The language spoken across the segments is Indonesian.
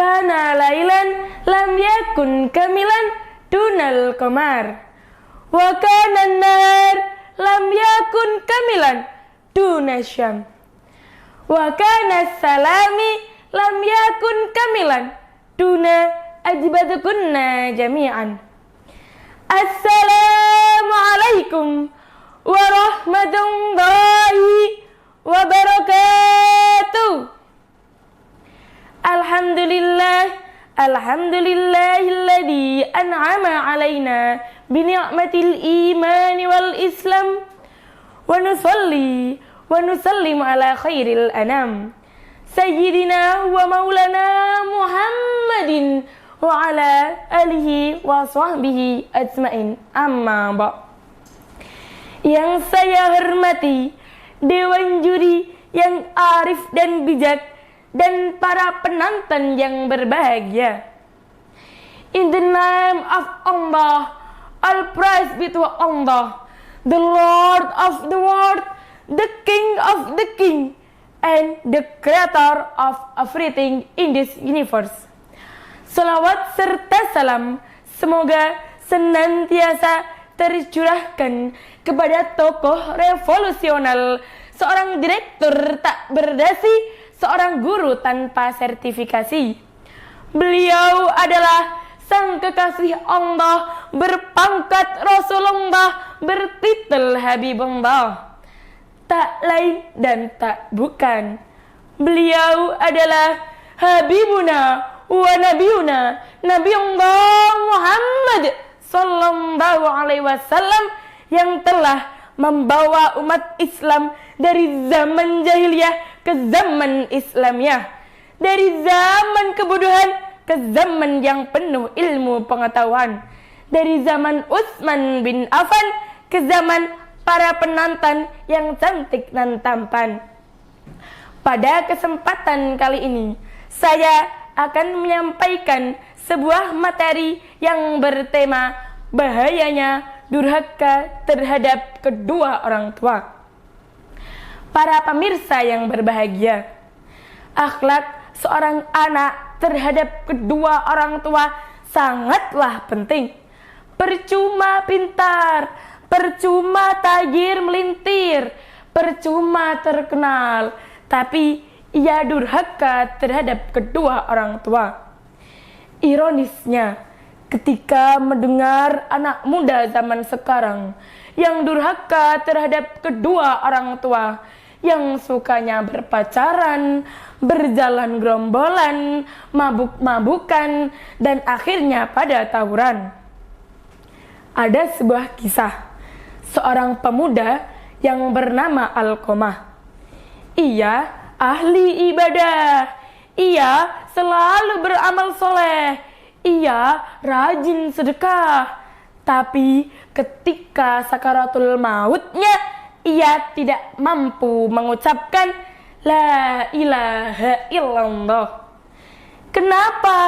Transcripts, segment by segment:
kana lailan lam yakun kamilan dunal qamar wa kana nahar lam yakun kamilan dunasyam wa kana salami lam yakun kamilan duna ajbatukunna jami'an. Assalamualaikum warahmatullahi wabarakatuh. Alhamdulillahilladzi an'ama alaina bini'matil imani wal islam wa nusalli wa nusallimu ala khairil anam sayyidina wa maulana Muhammadin wa ala alihi wa sahbihi ajmain, amma ba'. Yang saya hormati dewan juri yang arif dan bijak dan para penonton yang berbahagia. In the name of Allah, all praise be to Allah, the Lord of the world, the King of the King, and the Creator of everything in this universe. Salawat serta salam semoga senantiasa tercurahkan kepada tokoh revolusional, seorang direktur tak berdasi, seorang guru tanpa sertifikasi. Beliau adalah sang kekasih Allah, berpangkat Rasulullah, bertitel Habibullah. Tak lain dan tak bukan, beliau adalah Habibuna wa Nabiuna Nabiullah Muhammad sallallahu alaihi wasallam, yang telah membawa umat Islam dari zaman jahiliyah ke zaman Islamiyah, dari zaman kebodohan ke zaman yang penuh ilmu pengetahuan, dari zaman Utsman bin Affan ke zaman para penonton yang cantik dan tampan. Pada kesempatan kali ini, saya akan menyampaikan sebuah materi yang bertema bahayanya durhaka terhadap kedua orang tua. Para pemirsa yang berbahagia, akhlak seorang anak terhadap kedua orang tua sangatlah penting. Percuma pintar, percuma tajir melintir, percuma terkenal, tapi ia durhaka terhadap kedua orang tua. Ironisnya, ketika mendengar anak muda zaman sekarang yang durhaka terhadap kedua orang tua, yang sukanya berpacaran, berjalan gerombolan, mabuk-mabukan, dan akhirnya pada tawuran. Ada sebuah kisah seorang pemuda yang bernama Alqamah. Ia ahli ibadah, ia selalu beramal soleh, ia rajin sedekah. Tapi ketika sakaratul mautnya, ia tidak mampu mengucapkan la ilaha illallah. Kenapa?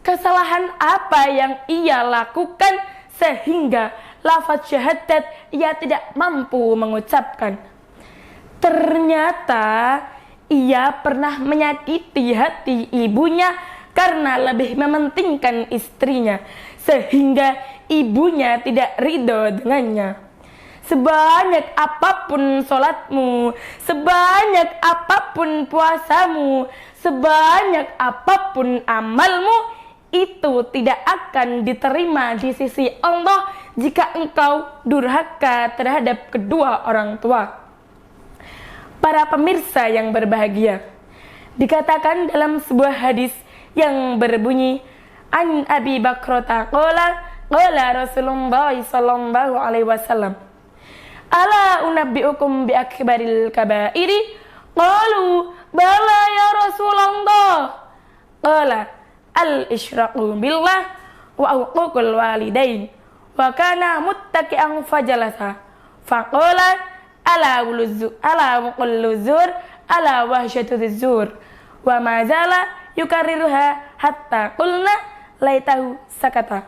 Kesalahan apa yang ia lakukan sehingga lafaz syahadat ia tidak mampu mengucapkan? Ternyata ia pernah menyakiti hati ibunya karena lebih mementingkan istrinya, sehingga ibunya tidak ridho dengannya. Sebanyak apapun sholatmu, sebanyak apapun puasamu, sebanyak apapun amalmu, itu tidak akan diterima di sisi Allah jika engkau durhaka terhadap kedua orang tua. Para pemirsa yang berbahagia, dikatakan dalam sebuah hadis yang berbunyi, An Abi Bakrata qala Rasulullah sallallahu alaihi wasallam, ala unabbiukum bi akbaril kabairi? Qalu bala ya Rasulullah. Qala al-isyraqu billah wa uququl walidain. Wa kana muttaqi'an fajalasa. Faqala ala muqullu zur ala wahsyatu zur. Wa ma zala yukarriruha hatta qulna laitahu sakata.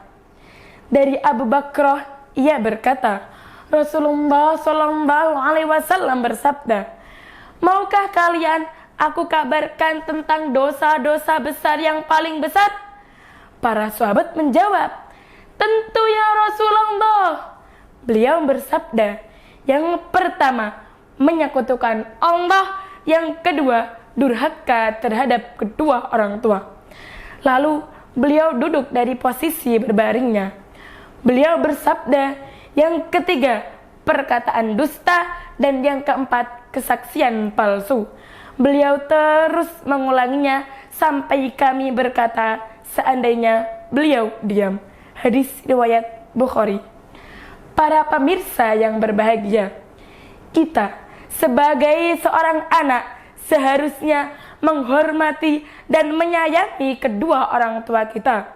Dari Abu Bakrah, ia berkata, Rasulullah sallallahu alaihi wasallam bersabda, maukah kalian aku kabarkan tentang dosa-dosa besar yang paling besar? Para sahabat menjawab, tentu ya Rasulullah. Beliau bersabda, yang pertama, menyekutukan Allah. Yang kedua, durhaka terhadap kedua orang tua. Lalu beliau duduk dari posisi berbaringnya. Beliau bersabda, yang ketiga, perkataan dusta, dan yang keempat, kesaksian palsu. Beliau terus mengulanginya sampai kami berkata, seandainya beliau diam. Hadis riwayat Bukhari. Para pemirsa yang berbahagia, kita sebagai seorang anak seharusnya menghormati dan menyayangi kedua orang tua kita.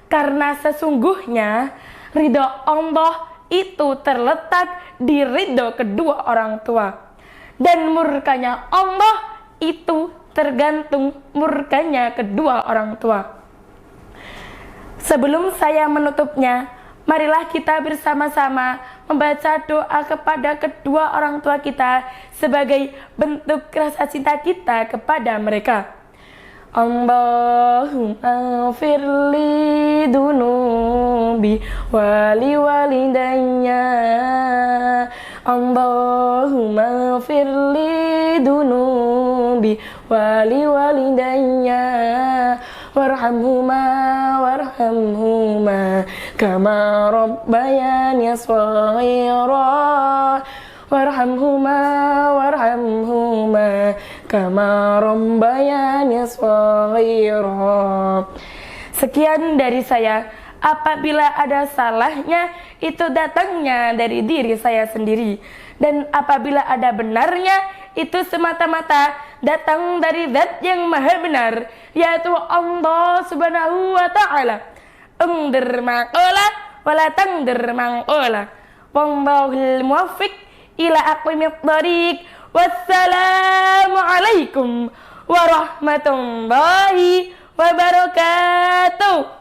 Karena sesungguhnya ridho Allah itu terletak di ridho kedua orang tua. Dan murkanya Allah itu tergantung murkanya kedua orang tua. Sebelum saya menutupnya, marilah kita bersama-sama membaca doa kepada kedua orang tua kita sebagai bentuk rasa cinta kita kepada mereka. Allahumma firli dunubi wali walidayya. Allahumma firli dunubi wali walidayya. Warhamhuma kama rabbayani shaghira. Warhamhuma kama rabbayani shaghira. Sekian dari saya. Apabila ada salahnya, itu datangnya dari diri saya sendiri. Dan apabila ada benarnya, itu semata-mata datang dari Zat yang Maha Benar, yaitu Allah Subhanahu wa Ta'ala. Ungdir maqala wala tangdir maqala. Wallahul muwaffiq ila aqwamit thariq. Wassalamualaikum warahmatullahi wabarakatuh.